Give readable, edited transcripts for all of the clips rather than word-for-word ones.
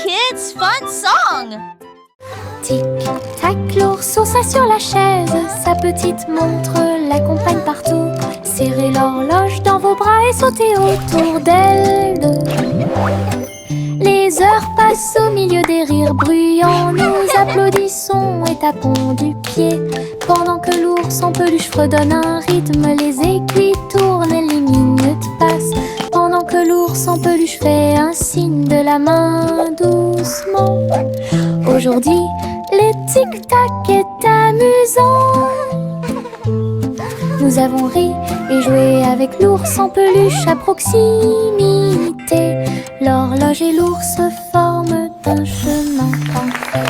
kids' fun song. Tic-tac, l'ourson s'assit sur la chaise. Sa petite montre l'accompagne partout. Serrez l'horloge dans vos bras et sautez autour d'elle deux. Les heures passent au milieu des rires bruyants. Nous applaudissons et tapons du pied. Pendant que l'ours en peluche fredonne un rythme, les aiguilles tournent et les minutes passent. Pendant que l'ours en peluche fait un signe de la main doucement. Aujourd'hui, le tic-tac est amusant. Nous avons ri et joué avec l'ours en peluche à proximité. L'horloge et l'ours forment un chemin parfait.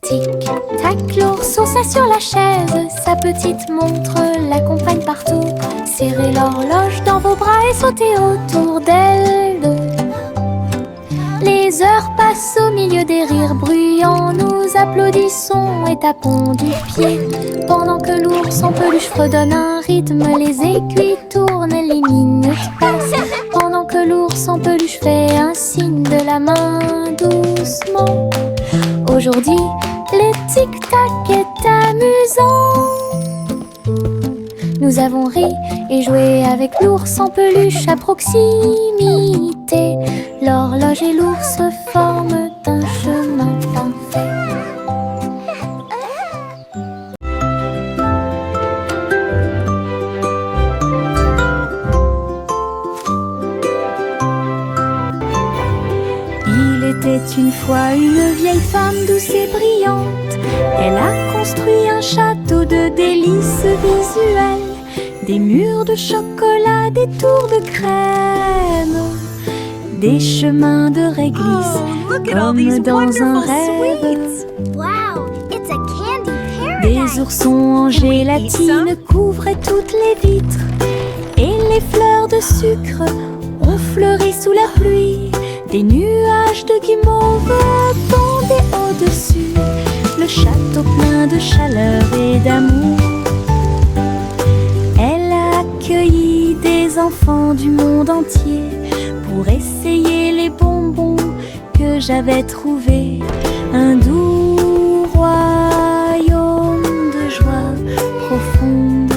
Tic-tac, l'ourson s'assit sur la chaise. Sa petite montre l'accompagne partout. Serrez l'horloge dans vos bras et sautez autour d'elle deux. Les heures passent au milieu des rires bruyants. Nous applaudissons et tapons du pied. Pendant que l'ours en peluche fredonne un rythme, les aiguilles tournent et les minutes passent. Pendant que l'ours en peluche fait un signe de la main doucement. Aujourd'hui, le tic-tac est amusant. Nous avons ri et joué avec l'ours en peluche à proximité. L'horloge et l'ours forment un chemin parfait. Il était une fois une vieille femme douce et brillante. Elle a construit un château de délices visuelles. Des murs de chocolat, des tours de crème, des chemins de réglisse, comme dans un rêve. Wow, it's a candy paradise. Des oursons en gélatine couvraient toutes les vitres. Et les fleurs de sucre ont fleuri sous la pluie. Des nuages de guimauve pendaient au-dessus. Le château plein de chaleur et d'amour. Elle a accueilli des enfants du monde entier pour essayer les bonbons que j'avais trouvés. Un doux royaume de joie profonde.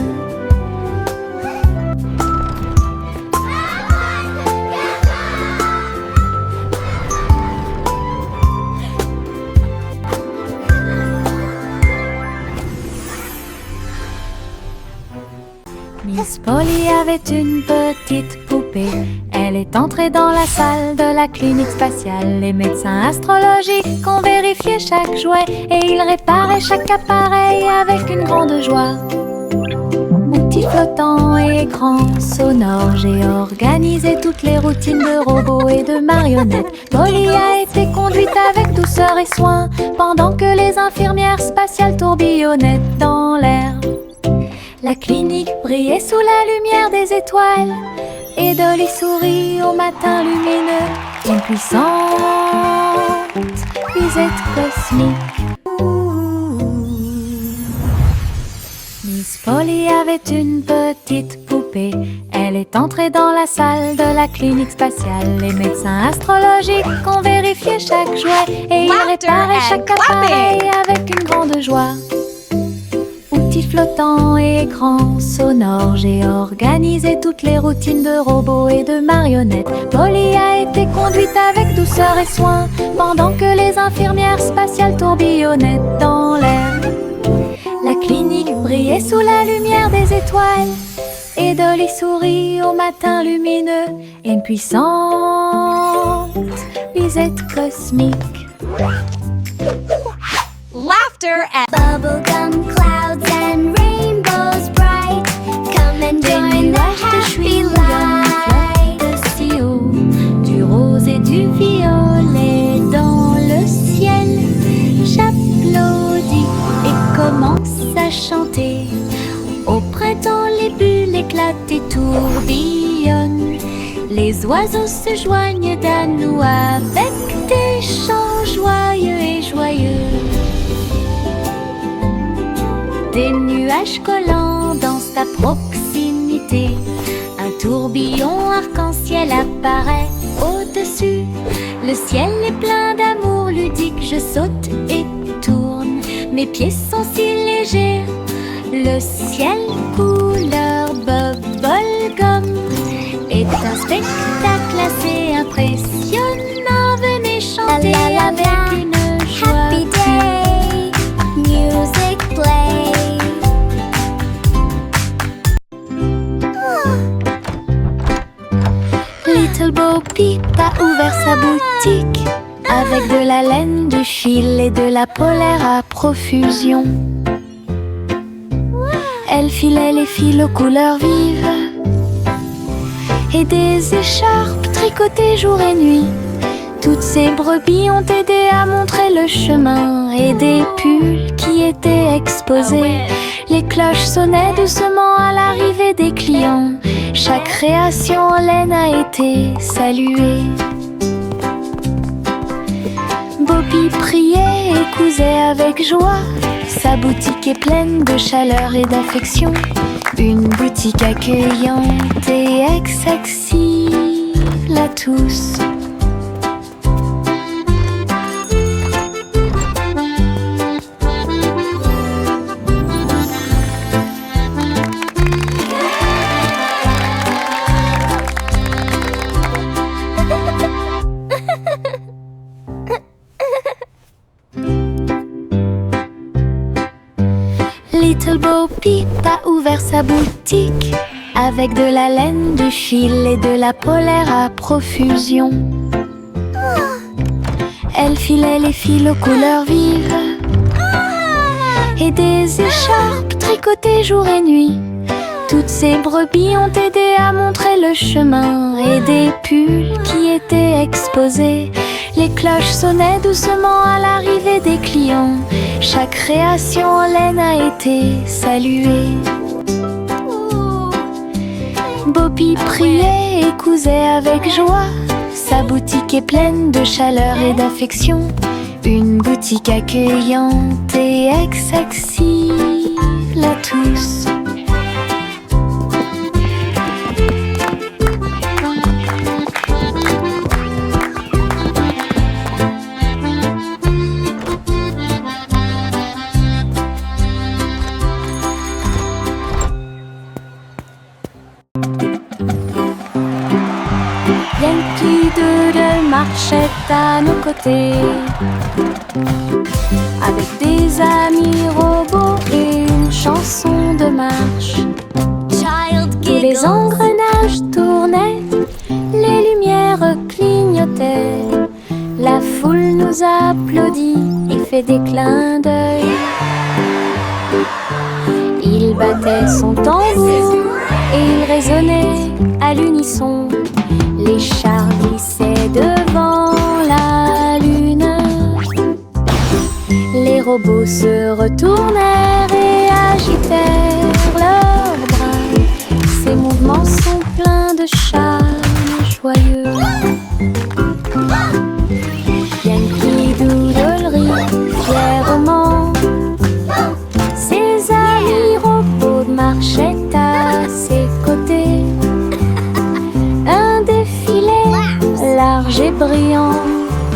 Miss Polly avait une petite poupée. Elle est entrée dans la salle de la clinique spatiale. Les médecins astrologiques ont vérifié chaque jouet et ils réparaient chaque appareil avec une grande joie. Outils flottants et écrans sonores, j'ai organisé toutes les routines de robots et de marionnettes. Polly a été conduite avec douceur et soin pendant que les infirmières spatiales tourbillonnaient dans l'air. La clinique brillait sous la lumière des étoiles et Dolly sourit au matin lumineux. Une puissante visite cosmique. Miss Polly avait une petite poupée. Elle est entrée dans la salle de la clinique spatiale. Les médecins astrologiques ont vérifié chaque jouet et ils réparaient chaque appareil avec une grande joie. Outils flottants et écrans sonores, j'ai organisé toutes les routines de robots et de marionnettes. Polly a été conduite avec douceur et soin pendant que les infirmières spatiales tourbillonnaient dans l'air. La clinique brillait sous la lumière des étoiles et Dolly sourit au matin lumineux. Une puissante visite cosmique. Laughter and bubblegum clouds and rainbows bright. Come and join the happy light. Si haut, du rose et du violet dans le ciel. J'applaudis et commence à chanter. Au printemps, les bulles éclatent et tourbillonnent. Les oiseaux se joignent à nous avec des chants joyeux et joyeux. Des nuages collants dansent à proximité. Un tourbillon arc-en-ciel apparaît au Le ciel est plein d'amour ludique, je saute et tourne, mes pieds sont si légers. Le ciel couleur bubblegum est un spectacle assez impressionnant. Venez chanter avec une joie. Happy day, music play. Little Bo Peep a ouvert sa boutique avec de la laine, du fil et de la polaire à profusion. Elle filait les fils aux couleurs vives et des écharpes tricotées jour et nuit. Toutes ces brebis ont aidé à montrer le chemin et des pulls qui étaient exposés. Les cloches sonnaient doucement à l'arrivée des clients. Chaque création en laine a été saluée. Bobby priait et cousait avec joie. Sa boutique est pleine de chaleur et d'affection. Une boutique accueillante et accessible à tous. Little Bo Peep a ouvert sa boutique avec de la laine, du fil et de la polaire à profusion. Elle filait les fils aux couleurs vives et des écharpes tricotées jour et nuit. Toutes ces brebis ont aidé à montrer le chemin et des pulls qui étaient exposés. Les cloches sonnaient doucement à l'arrivée des clients. Chaque création en laine a été saluée. Bobby priait et cousait avec joie. Sa boutique est pleine de chaleur et d'affection. Une boutique accueillante et accessible à tous. Yankee Doodle marchait à nos côtés avec des amis robots et une chanson de marche. Tous les engrenages tournaient, les lumières clignotaient. La foule nous applaudit et fait des clins d'œil. Il battait son tambour et il résonnait à l'unisson. Les chars glissaient devant la lune. Les robots se retournèrent et agitèrent leurs bras. Ces mouvements sont pleins de charme joyeux. Yankee Doodle rit fièrement. Ses amis robots marchaient à ses côtés. Un défilé large et brillant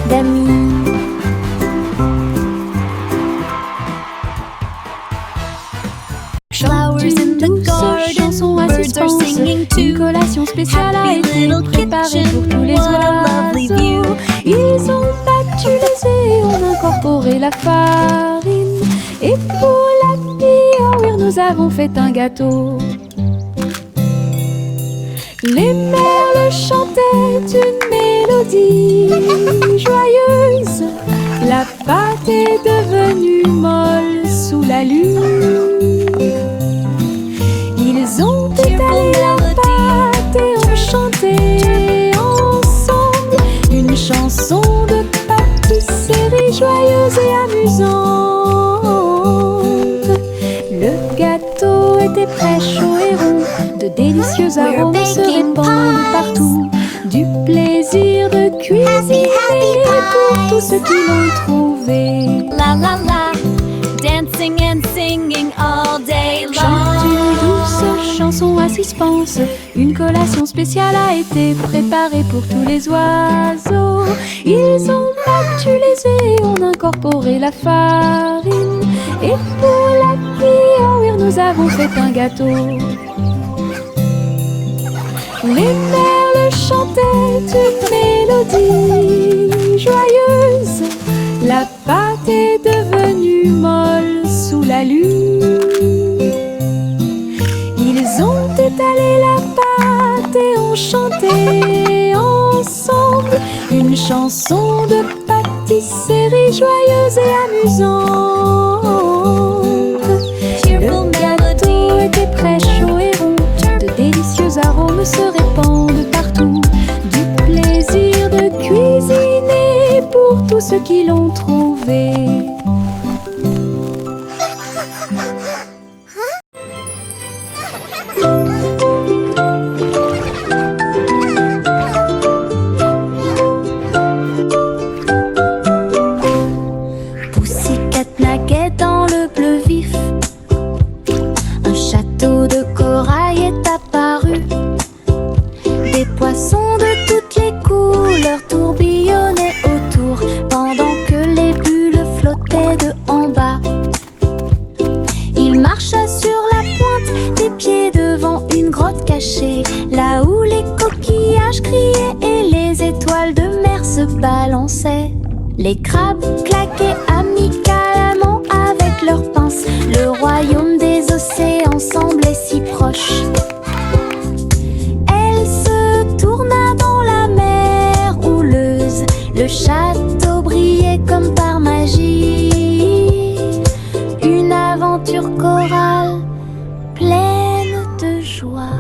d'amis. Flowers in the garden, birds are singing too. Une collation spéciale a été préparée pour tous les oiseaux. Ils ont battu les œufs, ont incorporé la farine. Et pour l'happy hour, nous avons fait un gâteau. Les merles chantaient une mélodie joyeuse. La pâte est devenue molle sous la lune. Ils ont étalé la pâte et ont chanté ensemble une chanson de pâtisserie joyeuse et amusante. Le gâteau était prêt, chaud et rond. De délicieux arômes se répandent partout. Du plaisir de cuisiner pour tous ceux qui l'ont trouvé. La la la, dancing and singing all day long. Chante une douce chanson à suspense. Une collation spéciale a été préparée pour tous les oiseaux. Ils ont battu les œufs et ont incorporé la farine. Et pour la cuire, nous avons fait un gâteau. Les merles chantaient une mélodie joyeuse. La pâte est devenue molle sous la lune. Ils ont étalé la pâte et ont chanté ensemble une chanson de pâtisserie joyeuse et amusante. Le gâteau était prêt, chaud et rond. De délicieux arômes se répandent partout. Du plaisir de cuisiner pour tous ceux qui l'ont trouvé. Pussycat naguait dans le bleu vif. Un château de corail est apparu. Des poissons de toutes les couleurs tourbillonnaient autour, pendant que les bulles flottaient de en bas. Il marcha sur la pointe des pieds devant une grotte cachée, là où les coquillages criaient et les étoiles de mer se balançaient. Les crabes claquaient amicalement avec leurs pinces. Le royaume des océans semblait si proche. Elle se tourna dans la mer houleuse. Le château brillait comme par magie. Une aventure chorale pleine de joie.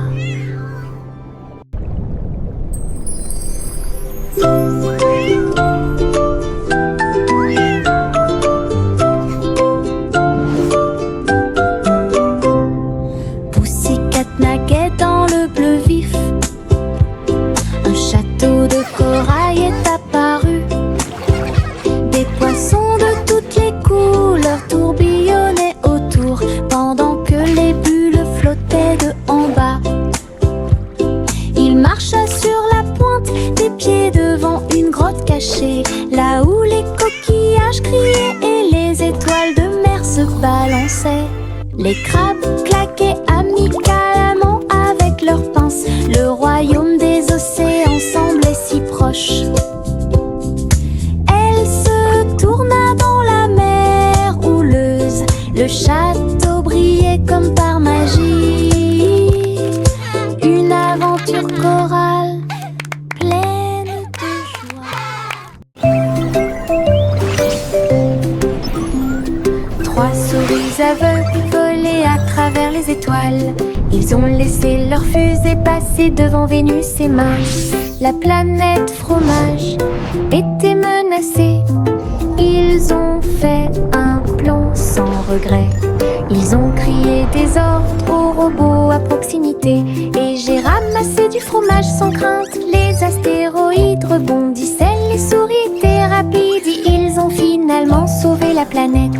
Pussycat naguait dans le bleu vif. Un château de corail est apparu. Des poissons de toutes les couleurs tourbillonnaient autour, pendant que les bulles flottaient de en bas. Il marcha sur la pointe des pieds devant une grotte cachée, là où les coquillages criaient et les étoiles de mer se balançaient. Les crabes claquaient amicalement avec leurs pinces. Le royaume des océans semblait si proche. Elle se tourna dans la mer houleuse. Le château brillait comme par magie. Une aventure chorale pleine de joie. Trois souris aveugles volaient à travers les étoiles. Ils ont laissé leur fusée passer devant Vénus et Mars. La planète fromage était menacée. Ils ont fait un plan sans regret. Ils ont crié des ordres aux robots à proximité. Et j'ai ramassé du fromage sans crainte. Les astéroïdes rebondissaient, les souris étaient rapides. Ils ont finalement sauvé la planète.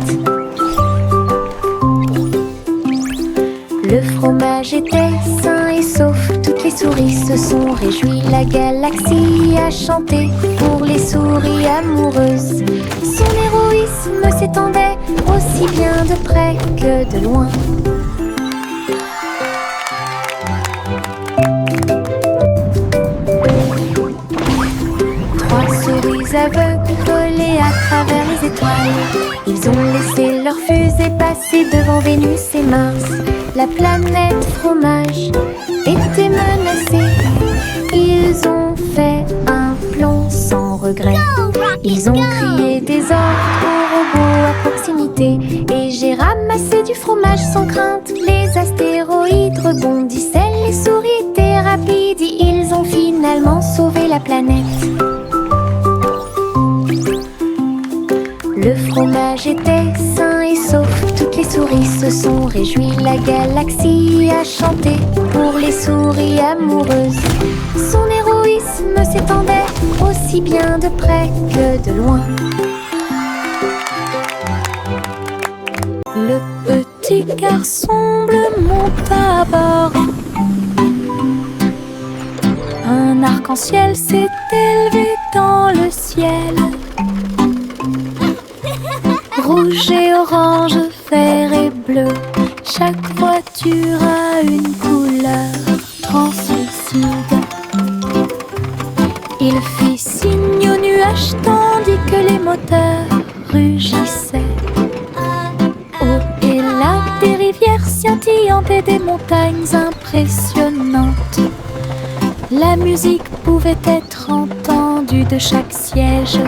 Le fromage était sain et sauf, toutes les souris se sont réjouies. La galaxie a chanté pour les souris amoureuses. Son héroïsme s'étendait aussi bien de près que de loin. Trois souris aveugles volaient à travers les étoiles. Ils ont laissé leur fusée passer devant Vénus et Mars. La planète fromage était menacée. Ils ont fait un plan sans regret. Ils ont crié des ordres aux robots à proximité. Et j'ai ramassé du fromage sans crainte. Les astéroïdes rebondissaient, les souris étaient rapides. Ils ont finalement sauvé la planète. Le fromage était sain et sauf, toutes les souris se sont réjouies. La galaxie a chanté pour les souris amoureuses. Son héroïsme s'étendait aussi bien de près que de loin. Le petit garçon bleu monta à bord. arc-en-ciel s'est élevé dans le ciel. Rouge et orange, vert et bleu, chaque voiture a une couleur translucide. Il fit signe aux nuages tandis que les moteurs rugissaient. Au et là, des rivières scintillantes et des montagnes impressionnantes. La musique pouvait être entendue de chaque siège.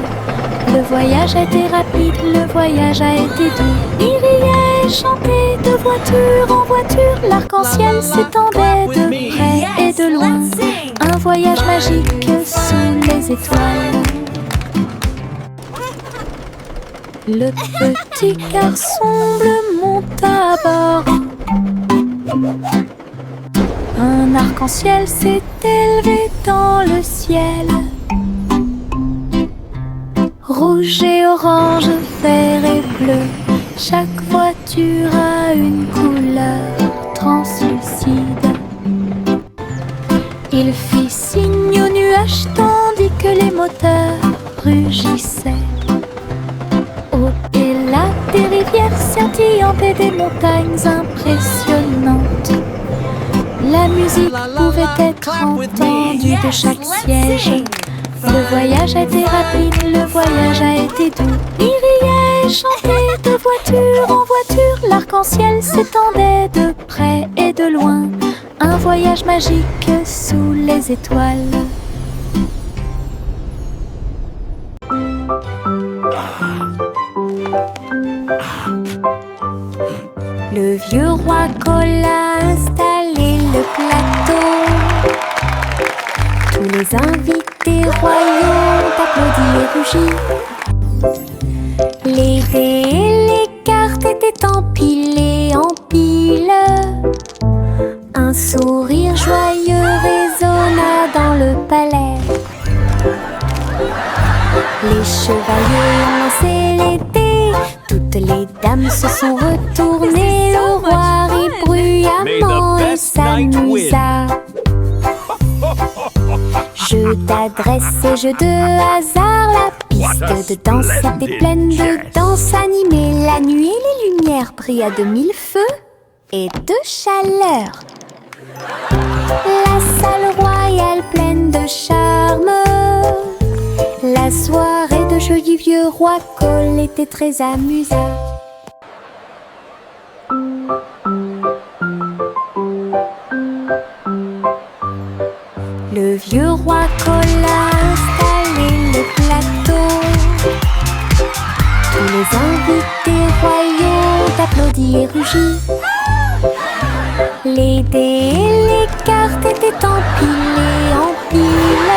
Le voyage a été rapide, le voyage a été doux. Il riait et chantait de voiture en voiture. L'arc-en-ciel s'étendait de près et de loin. Un voyage magique sous les étoiles. Le petit garçon bleu monta à bord. Un arc-en-ciel s'est élevé dans le ciel. Rouge et orange, vert et bleu, chaque voiture a une couleur translucide. Il fit signe aux nuages tandis que les moteurs rugissaient. Au et là, des rivières scintillantes et des montagnes impressionnantes. La musique pouvait être entendue de chaque siège. Le voyage a été rapide, le voyage a été doux. Il riait et chantait de voiture en voiture. L'arc-en-ciel s'étendait de près et de loin. Un voyage magique sous les étoiles. Le vieux roi Cole a installé le plateau. Tous les invités royaux ont applaudi et rugi. Les dés et les cartes étaient empilés en piles. Un sourire joyeux résonna dans le palais. Les chevaliers ont lancé les dés. Toutes les dames se sont retournées. Le roi rit bruyamment et s'amusa. Jeu d'adresse et jeu de hasard. La piste de danse était pleine de danse animée. La nuit et les lumières brillent à de mille feux et de chaleur. La salle royale pleine de charme. La soirée de jeu du vieux roi Cole était très amusante. Le vieux roi Cole a installé le plateau. Tous les invités royaux ont applaudi et rugi. Les dés et les cartes étaient empilés en piles.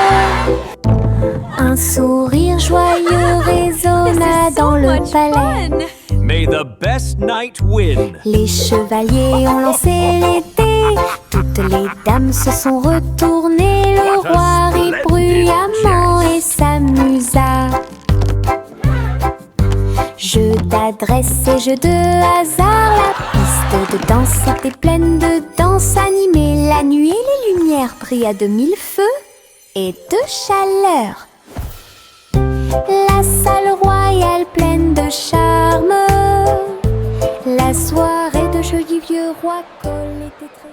Un sourire joyeux résonna dans le palais. May the best knight win. Les chevaliers ont lancé les dés. Toutes les dames se sont retournées. Le roi rit bruyamment et s'amusa. Jeu d'adresse et jeu de hasard. La piste de danse était pleine de danse animée. La nuit et les lumières brillent à de mille feux et de chaleur. La salle royale pleine de charme. La soirée de jeu du vieux roi Cole était très...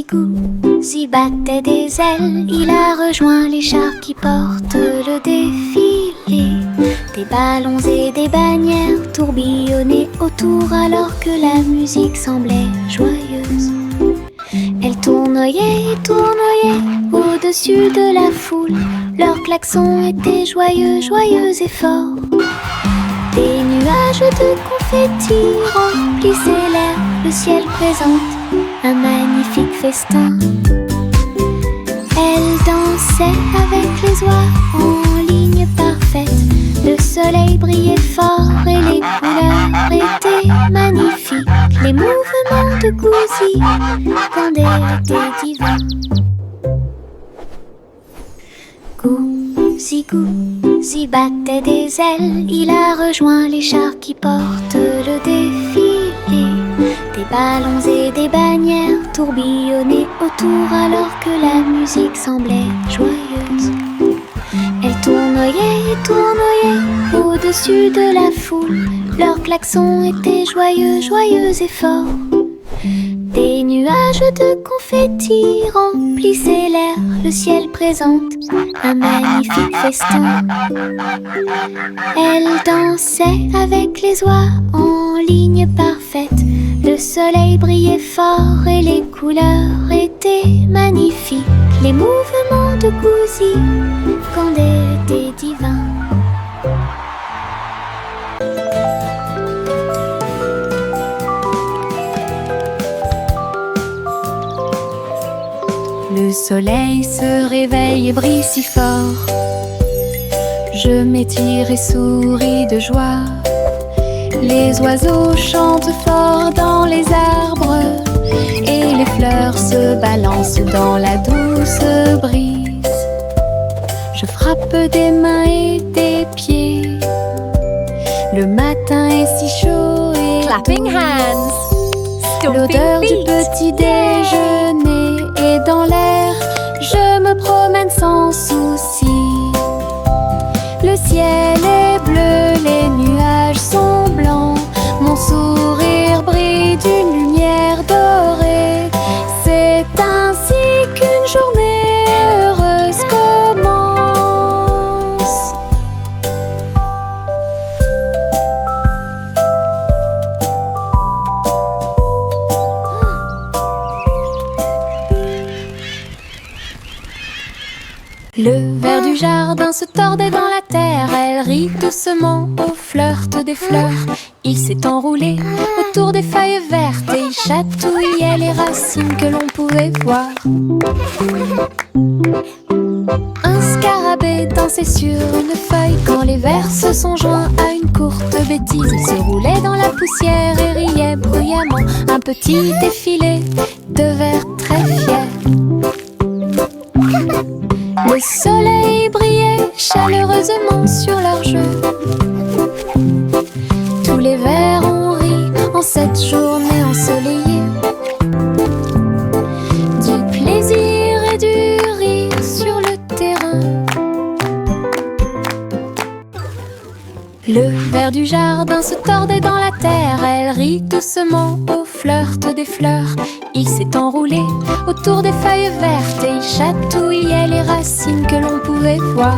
Gousi battait des ailes. Il a rejoint les chars qui portent le défilé. Des ballons et des bannières tourbillonnaient autour alors que la musique semblait joyeuse. Elle tournoyait et tournoyait au-dessus de la foule. Leurs klaxons étaient joyeux, joyeux et forts. Des nuages de confettis remplissaient l'air. Le ciel présente un magnifique festin. Elle dansait avec les oies en ligne parfaite. Le soleil brillait fort et les couleurs étaient magnifiques. Les mouvements de Gousi étaient divins. Gousi battait des ailes. Il a rejoint les chars qui portent le défilé. Des ballons et des bannières tourbillonnaient autour alors que la musique semblait joyeuse. Elles tournoyaient et tournoyaient au-dessus de la foule. Leurs klaxons étaient joyeux, joyeux et forts. Des nuages de confettis remplissaient l'air. Le ciel présente un magnifique festin. Elles dansaient avec les oies en ligne parfaite. Le soleil brillait fort et les couleurs étaient magnifiques. Les mouvements de Gouzi étaient divins. Le soleil se réveille et brille si fort. Je m'étire et souris de joie. Les oiseaux chantent fort dans les arbres et les fleurs se balancent dans la douce brise. Je frappe des mains et des pieds. Le matin est si chaud et Clapping hands. l'odeur du petit déjeuner est dans l'air. Je me promène sans souci. Le ciel est bleu, les nuages sont blancs. Mon sourire brille d'une lumière dorée. C'est ainsi qu'une journée heureuse commence. Le ver du jardin se tordait dans la terre. Elle rit doucement au flirt des fleurs. Il s'est enroulé autour des feuilles vertes et il chatouillait les racines que l'on pouvait voir. Un scarabée dansait sur une feuille quand les vers se sont joints à une courte bêtise. Il se roulait dans la poussière et riait bruyamment. Un petit défilé de vers très fiers. Le soleil brillait chaleureusement sur leur jeu. Tous les vers ont ri en cette journée ensoleillée. Du plaisir et du rire sur le terrain. Le ver du jardin se tordait dans la terre. Elle rit doucement au flirt des fleurs. Il s'est enroulé autour des feuilles vertes et il chatouillait les racines que l'on pouvait voir.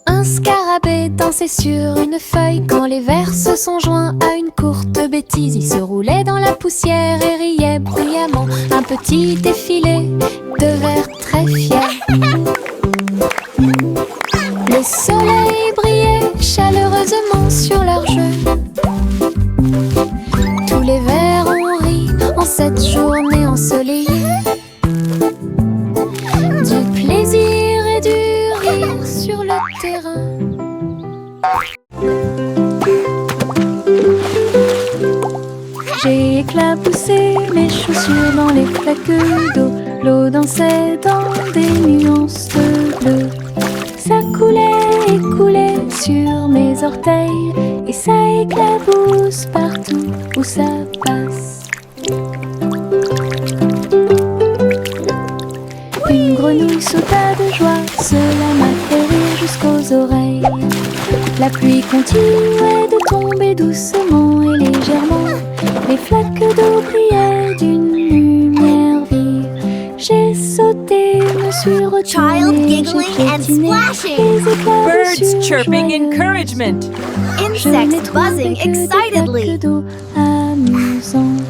Un scarabée dansait sur une feuille quand les vers se sont joints à une courte bêtise. Il se roulait dans la poussière et riait bruyamment. Un petit défilé de vers très fiers. Le soleil brillait chaleureusement sur leur jeu. Tous les vers ont ri en cette journée ensoleillée. Du plaisir et du rire sur le terrain. J'ai éclaboussé mes chaussures dans les flaques d'eau. L'eau dansait dans des nuances de bleu. Ça coulait et coulait sur mes orteils et ça éclabousse partout où ça passe. Une grenouille sauta de joie, cela m'a fait rire jusqu'aux oreilles. La pluie continuait de tomber doucement et légèrement. Les flaques d'eau brillaient d'une lumière vive. J'ai sauté, me suis Child retournée, giggling j'ai and piétiné splashing. les éclats Birds dessus, chirping joyeux. encouragement. Je n'ai Insects trouvé buzzing que des excitedly. flaques d'eau amusantes.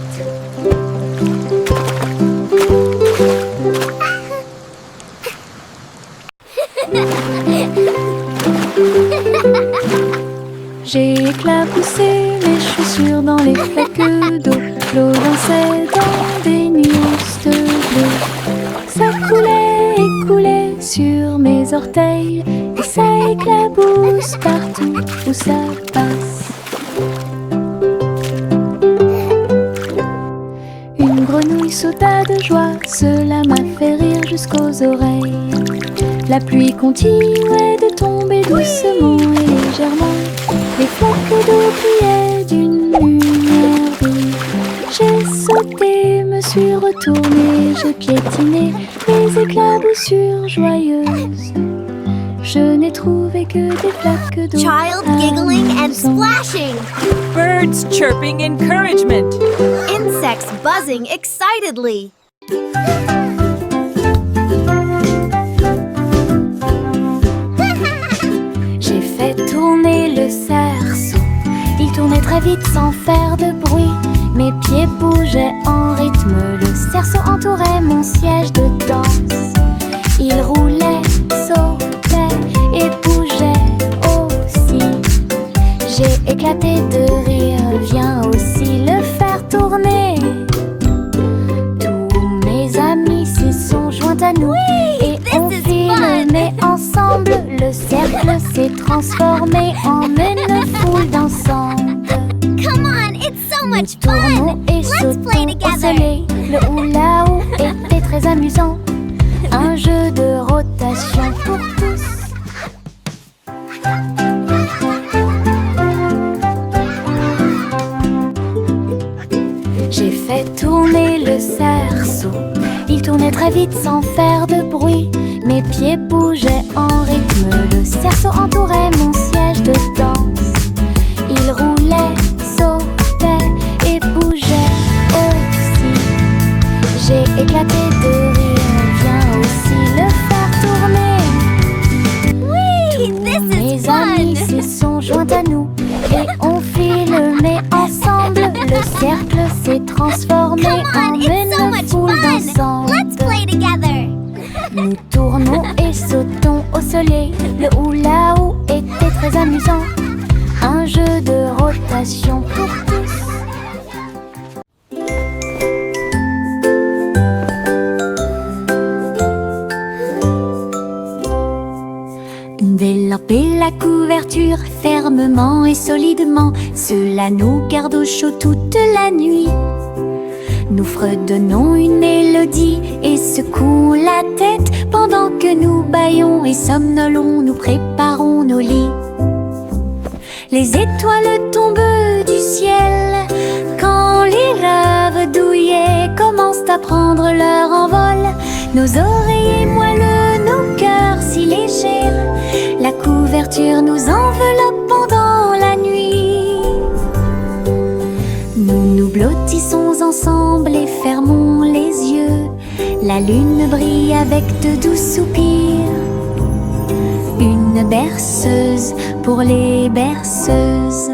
J'ai éclaboussé mes chaussures dans les flaques d'eau. L'eau dansait dans des nuances de bleu. Ça coulait et coulait sur mes orteils et ça éclabousse partout où ça passe. Une grenouille sauta de joie, cela m'a fait rire jusqu'aux oreilles. La pluie continuait de tomber doucement et légèrement. Les flaques d'eau brillaient d'une lumière vive. J'ai sauté, me suis retournée, j'ai piétiné les éclaboussures joyeuses. Je n'ai trouvé que des flaques d'eau. Child giggling and splashing. Birds chirping encouragement. Insects buzzing excitedly. J'ai fait tourner le cerceau. Il tournait très vite sans faire de bruit. Mes pieds bougeaient en rythme. Le cerceau entourait mon siège de danse. Il roulait, sautait et bougeait aussi. J'ai éclaté de rire. Viens aussi le faire tourner. Tous mes amis s'y sont joints à nous. Et on filmait ensemble. Le cercle s'est transformé en une foule dansante. Come on, it's so Nous much tournons fun. et Let's play sautons au together. soleil. Le hula-hoop était très amusant. Un jeu de rotation pour tous. J'ai fait tourner le cerceau. Il tournait très vite sans faire de bruit. Mes pieds bougeaient en rythme. Le cerceau entourait mon siège de danse. Il roulait, sautait et bougeait aussi. J'ai éclaté de rire. Viens aussi le faire tourner. Whee! Tous This is mes amis fun. s'y sont joints à nous. Et on filmait ensemble. Le cercle s'est transformé Come en on, it's so une much foule fun. dansante. Let's play together. Nous tournons et sautons au soleil. Le hula-hoop était très amusant. Un jeu de rotation pour tous. Développer la couverture fermement et solidement. Cela nous garde au chaud toute la nuit. Nous fredonnons une mélodie et secouons la tête pendant que nous bâillons et somnolons, nous préparons nos lits. Les étoiles tombent du ciel quand les rêves douillets commencent à prendre leur envol. Nos oreillers moelleux, nos cœurs si légers, la couverture nous enveloppe pendant la nuit. Nous nous blottissons ensemble et fermons les yeux. La lune brille avec de doux soupirs. Une berceuse pour les berceuses.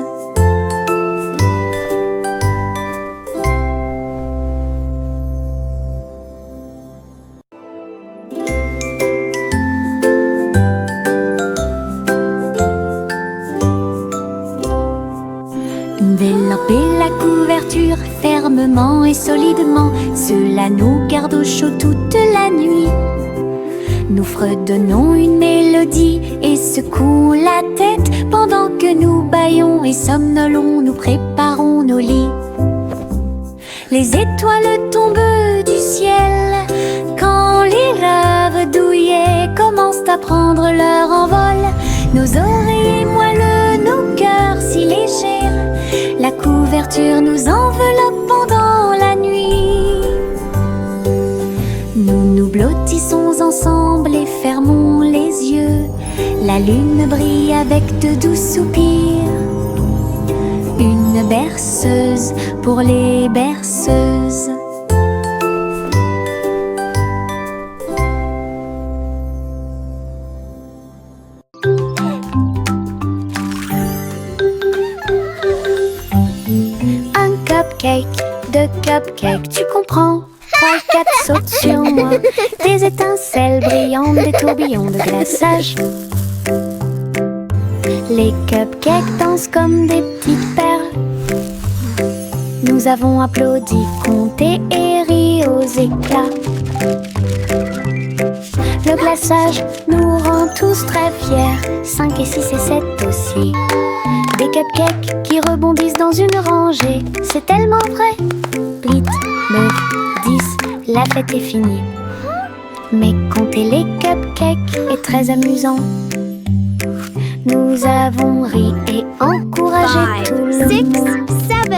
Développer la couverture fermement et solidement. Cela nous garde au chaud toute la nuit. Nous fredonnons une mélodie et secouons la tête pendant que nous bâillons et somnolons, nous préparons nos lits. Les étoiles tombent du ciel quand les rêves douillets commencent à prendre leur envol. Nos oreillers moelleux, nos cœurs si légers, la couverture nous enveloppe pendant la nuit. Nous nous blottissons ensemble et fermons les yeux. La lune brille avec de doux soupirs. Une berceuse pour les berceuses. Un cupcake, deux cupcakes, tu comprends? 3, 4 sautent sur moi. Des étincelles brillantes, des tourbillons de glaçage. Les cupcakes dansent comme des petites perles. Nous avons applaudi, compté et ri aux éclats. Le glaçage nous rend tous très fiers. 5 et 6 et 7 aussi. Des cupcakes qui rebondissent dans une rangée. C'est tellement vrai. 8, 9, 10, la fête est finie. Mais compter les cupcakes est très amusant. Nous avons ri et encouragé tout le 5, 6, monde. 7.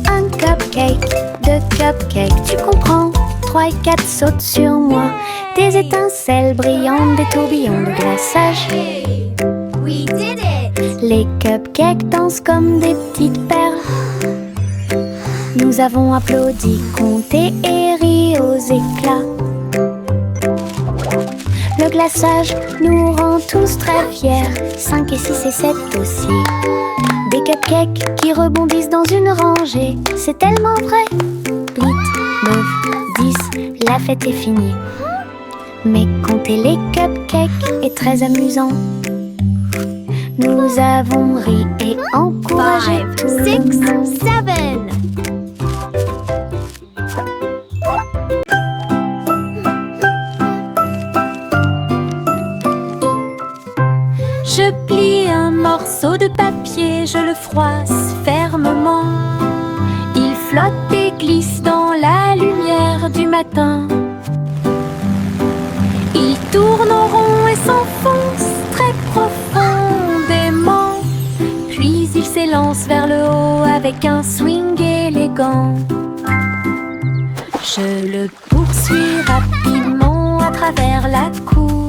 Un cupcake, 2 cupcakes, tu comprends? 3 et 4 sautent sur moi. Des étincelles brillantes, des tourbillons de glaçage. Hey, we did it! Les cupcakes dansent comme des petites perles. Nous avons applaudi, compté et ri aux éclats. Le glaçage nous rend tous très fiers. 5 et 6 et 7 aussi. Des cupcakes qui rebondissent dans une rangée. C'est tellement vrai. 8, 9, 10, la fête est finie. Mais compter les cupcakes est très amusant. Nous avons ri et encouragé 5, tout le 6, monde. 7. Je plie un morceau de papier, je le froisse fermement. Il flotte et glisse dans la lumière du matin. Il tourne en rond et s'enfonce très profondément. Puis il s'élance vers le haut avec un swing élégant. Je le poursuis rapidement à travers la cour.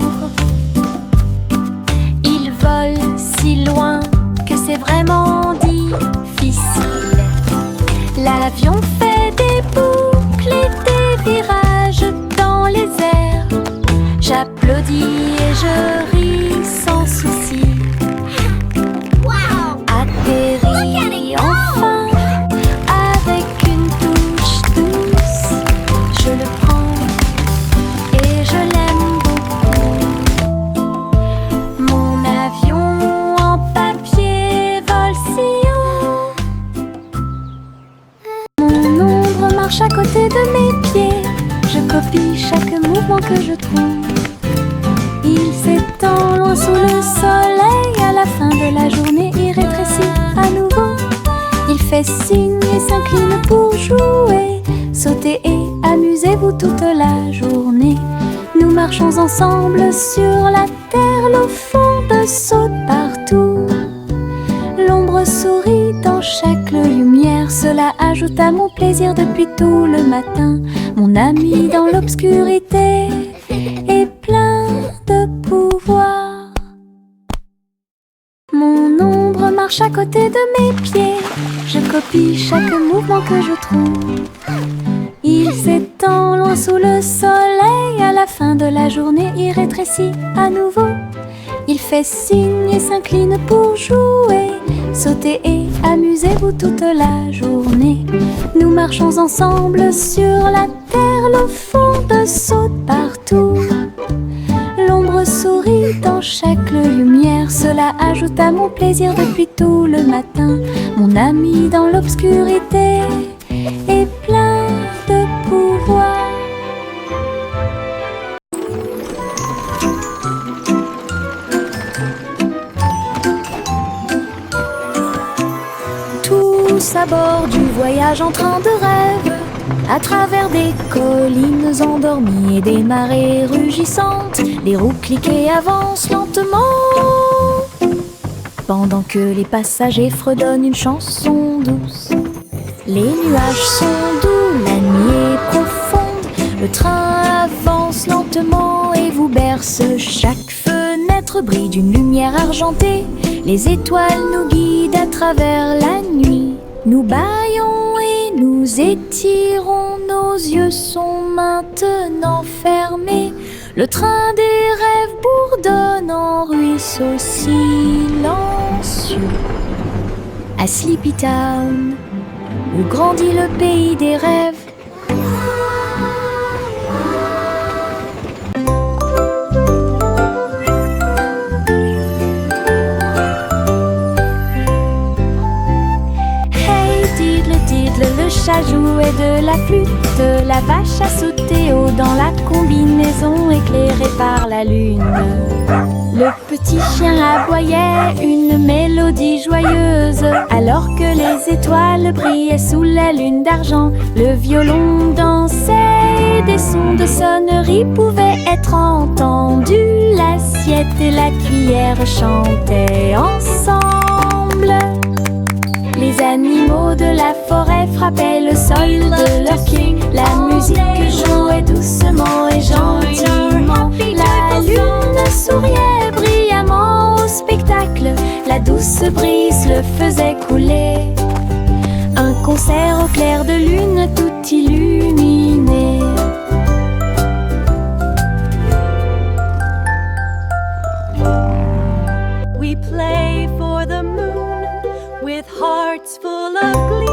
Il vole si loin que c'est vraiment difficile. L'avion fait des boucles et des virages dans les airs. J'applaudis et je ris sans souci. Wow! Atterri enfin avec une touche douce. Je le prends et je l'aime beaucoup. Mon avion en papier vole si haut. Mon ombre marche à côté de mes pieds. Je copie chaque mouvement que je trouve. Il s'étend loin sous le soleil. À la fin de la journée, il rétrécit à nouveau. Il fait signe et s'incline pour jouer. Sautez et amusez-vous toute la journée. Nous marchons ensemble sur la terre. L'eau fonde saute partout. L'ombre sourit dans chaque lumière. Cela ajoute à mon plaisir depuis tout le matin. Mon ami dans l'obscurité est plein de pouvoir. Mon ombre marche à côté de mes pieds. Je copie chaque mouvement que je trouve. Il s'étend loin sous le soleil. À la fin de la journée, il rétrécit à nouveau. Il fait signe et s'incline pour jouer. Sautez et amusez-vous toute la journée. Nous marchons ensemble sur la terre. L'eau fonde saute partout. L'ombre sourit dans chaque lumière. Cela ajoute à mon plaisir depuis tout le matin. Mon ami dans l'obscurité est plein de pouvoir. Tous à bord du voyage en train de rêve, à travers des collines endormies et des marées rugissantes, les roues cliquent et avancent lentement. Pendant que les passagers fredonnent une chanson douce. Les nuages sont doux, la nuit est profonde. Le train avance lentement et vous berce. Chaque fenêtre brille d'une lumière argentée. Les étoiles nous guident à travers la nuit. Nous bâillons et nous étirons. Nos yeux sont maintenant fermés. Le train des rêves bourdonne en ruisseau silencieux. À Sleepy Town, où grandit le pays des rêves. Hey diddle diddle, le chat jouait de la flûte, la vache a sauté haut dans la combinaison éclairée par la lune. Le petit chien aboyait une mélodie joyeuse, alors que les étoiles brillaient sous la lune d'argent. Le violon dansait, des sons de sonnerie pouvaient être entendus. L'assiette et la cuillère chantaient ensemble. Les animaux de la forêt frappaient le sol de leurs pieds. La musique jouait doucement et gentiment. La lune souriait brillamment au spectacle. La douce brise le faisait couler. Un concert au clair de lune tout illuminé. We play for the moon with hearts full of glee.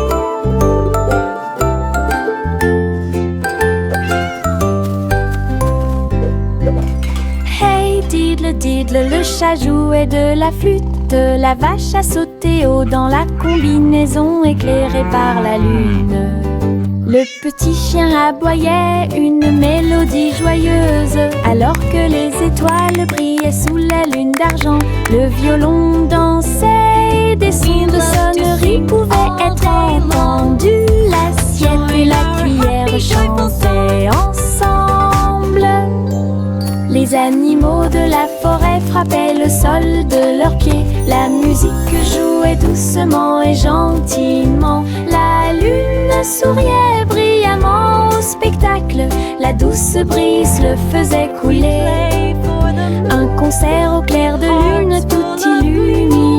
Hey diddle diddle, le chat jouait de la flûte. La vache a sauté haut dans la combinaison éclairée par la lune. Le petit chien aboyait une mélodie joyeuse, alors que les étoiles brillaient sous la lune d'argent. Le violon dansait, des sons de sonnerie pouvaient être entendus. L'assiette et la cuillère chantaient ensemble. Les animaux de la forêt frappaient le sol de leurs pieds. La musique jouait doucement et gentiment. La lune souriait brillamment au spectacle. La douce brise le faisait couler. Un concert au clair de lune tout illuminé.